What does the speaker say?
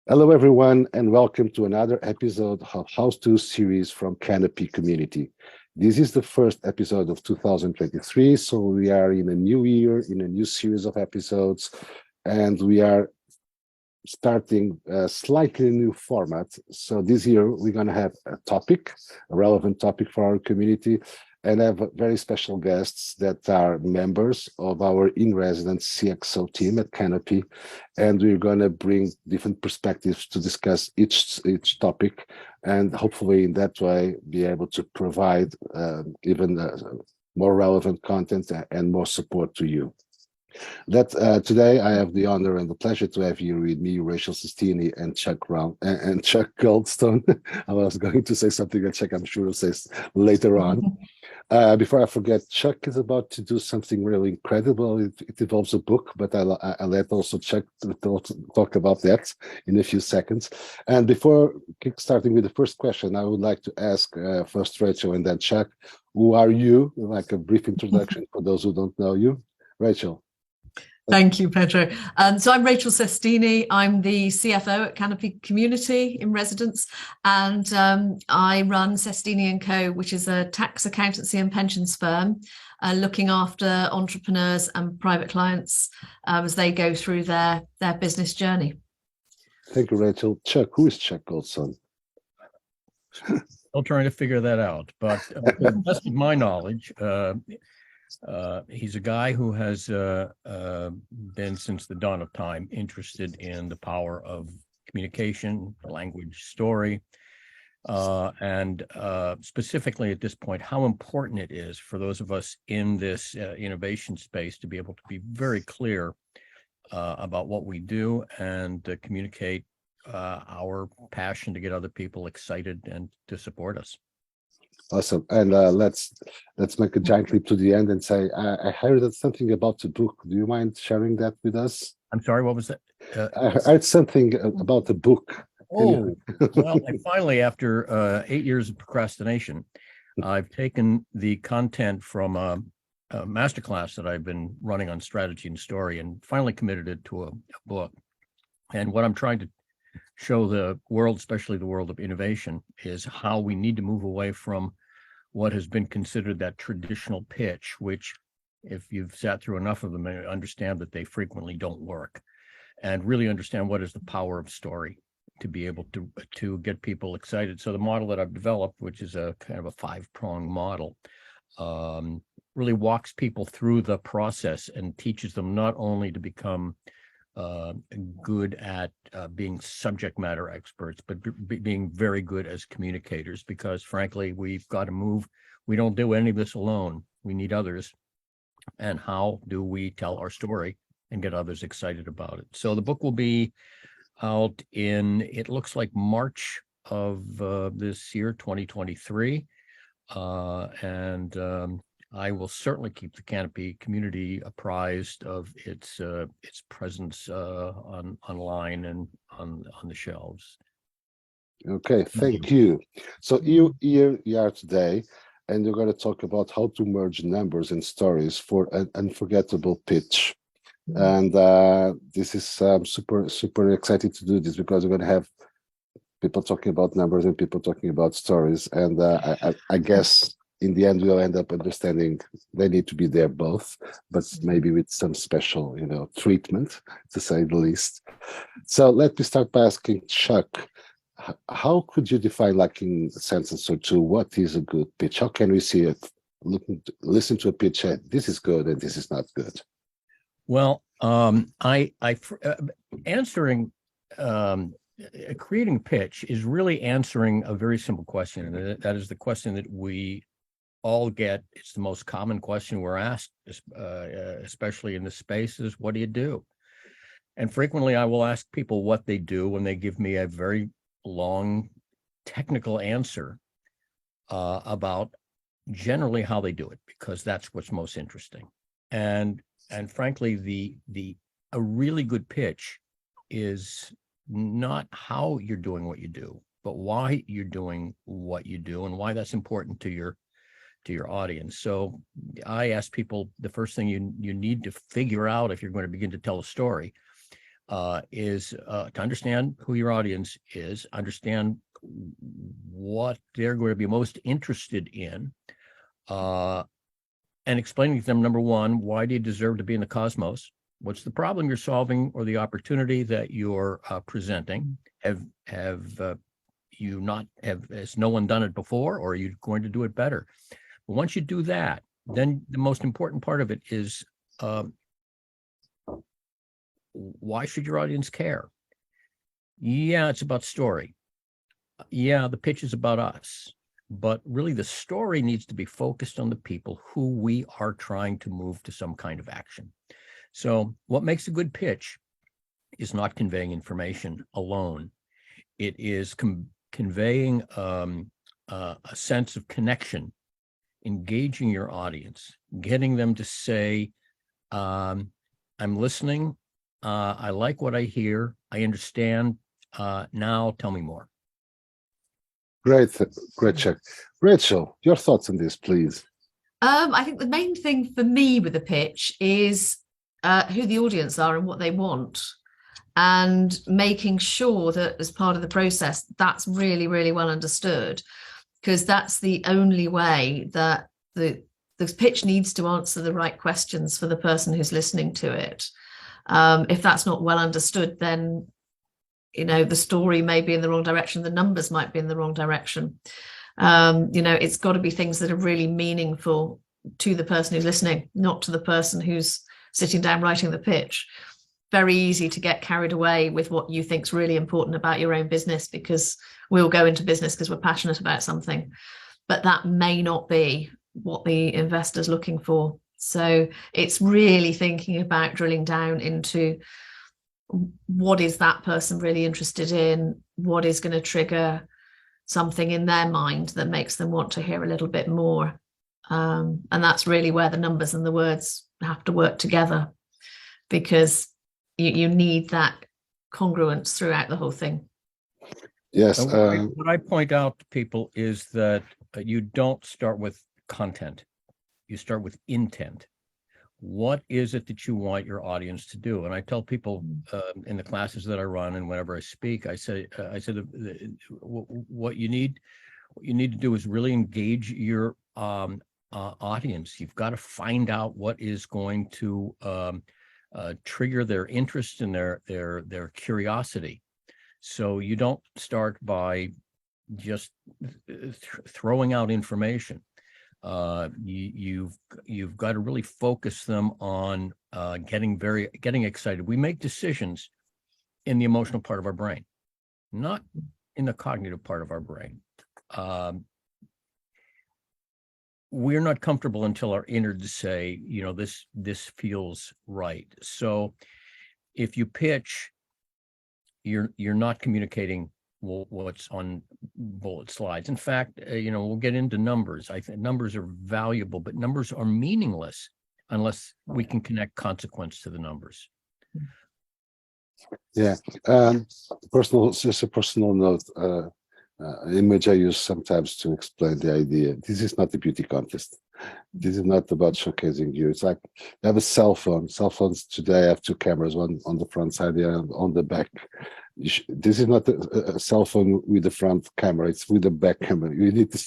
Hello, everyone, and welcome to another episode of House 2 series from Canopy Community. This is the first episode of 2023, so we are in a new year, in a new series of episodes, and we are starting a slightly new format. So this year, we're going to have a topic, a relevant topic for our community, and have very special guests that are members of our in-residence CXO team at Canopy, and we're going to bring different perspectives to discuss each topic, and hopefully in that way be able to provide even more relevant content and more support to you. Today I have the honor and the pleasure to have here with me Rachel Sestini and Chuck Goldstone. I was going to say something that Chuck I'm sure will say later on. Before I forget, Chuck is about to do something really incredible. It involves a book, but I'll let also Chuck talk about that in a few seconds. And before starting with the first question, I would like to ask first Rachel and then Chuck, who are you? Like a brief introduction for those who don't know you. Rachel. Thank you, Pedro. So I'm Rachel Sestini. I'm the CFO at Canopy Community in Residence, and I run Sestini & Co., which is a tax accountancy and pensions firm looking after entrepreneurs and private clients as they go through their business journey. Thank you, Rachel. Chuck, who is Chuck Goldstone? Still trying to figure that out, but to the best of my knowledge, he's a guy who has been since the dawn of time interested in the power of communication, language, story, and specifically at this point, how important it is for those of us in this innovation space to be able to be very clear about what we do and communicate our passion to get other people excited and to support us. Awesome. And let's make a giant leap to the end and say, I heard something about the book. Do you mind sharing that with us? I'm sorry, what was that? I heard something about the book. Oh, well, I finally, after 8 years of procrastination, I've taken the content from a masterclass that I've been running on strategy and story and finally committed it to a book. And what I'm trying to show the world, especially the world of innovation, is how we need to move away from what has been considered that traditional pitch, which, if you've sat through enough of them, you understand that they frequently don't work, and really understand what is the power of story to be able to get people excited. So the model that I've developed, which is a kind of a 5-pronged model, really walks people through the process and teaches them not only to become good at being subject matter experts, but being very good as communicators, because frankly, we've got to move. We don't do any of this alone. We need others. And how do we tell our story and get others excited about it? So the book will be out in, it looks like March of this year, 2023. I will certainly keep the Canopy community apprised of its presence online and on the shelves. Okay, thank you. So you are today, and you're going to talk about how to merge numbers and stories for an unforgettable pitch. And this is super excited to do this, because we're going to have people talking about numbers and people talking about stories. And I guess in the end, we'll end up understanding they need to be there both, but maybe with some special, treatment, to say the least. So let me start by asking Chuck, how could you define, like in a sentence or two, what is a good pitch? How can we see it, listen to a pitch, and this is good and this is not good? Well, creating pitch is really answering a very simple question, and that is the question that we all get. It's the most common question we're asked, especially in this space, is what do you do? And frequently I will ask people what they do when they give me a very long technical answer about generally how they do it, because that's what's most interesting. And frankly, a really good pitch is not how you're doing what you do, but why you're doing what you do and why that's important to your audience. So I ask people, the first thing you need to figure out if you're going to begin to tell a story, is to understand who your audience is, understand what they're going to be most interested in, and explaining to them, number one, why do you deserve to be in the cosmos? What's the problem you're solving or the opportunity that you're presenting? Has no one done it before, or are you going to do it better? But once you do that, then the most important part of it is why should your audience care? Yeah, it's about story. Yeah, the pitch is about us. But really, the story needs to be focused on the people who we are trying to move to some kind of action. So what makes a good pitch is not conveying information alone. It is conveying a sense of connection, engaging your audience, getting them to say, I'm listening, I like what I hear, I understand, now tell me more. Great, Chuck. Rachel, your thoughts on this, please. I think the main thing for me with the pitch is who the audience are and what they want, and making sure that as part of the process, that's really, really well understood, because that's the only way that the pitch needs to answer the right questions for the person who's listening to it. If that's not well understood, then the story may be in the wrong direction, the numbers might be in the wrong direction. It's got to be things that are really meaningful to the person who's listening, not to the person who's sitting down writing the pitch. Very easy to get carried away with what you think is really important about your own business, because we'll go into business because we're passionate about something, but that may not be what the investor's looking for. So it's really thinking about drilling down into what is that person really interested in, what is going to trigger something in their mind that makes them want to hear a little bit more. And that's really where the numbers and the words have to work together, because you need that congruence throughout the whole thing. Yes. What I point out to people is that you don't start with content. You start with intent. What is it that you want your audience to do? And I tell people in the classes that I run and whenever I speak, I said what you need to do is really engage your audience. You've got to find out what is going to trigger their interest and their curiosity. So you don't start by just throwing out information. You've got to really focus them on getting excited. We make decisions in the emotional part of our brain, not in the cognitive part of our brain. We're not comfortable until our innards say, this feels right. So if you pitch, you're not communicating what's on bullet slides. In fact, we'll get into numbers. I think numbers are valuable, but numbers are meaningless unless we can connect consequence to the numbers. Yeah. Just a personal note, image I use sometimes to explain the idea. This is not a beauty contest. This is not about showcasing you. It's like you have a cell phone. Cell phones today have two cameras, one on the front side and on the back. This is not a cell phone with the front camera. It's with the back camera. You need to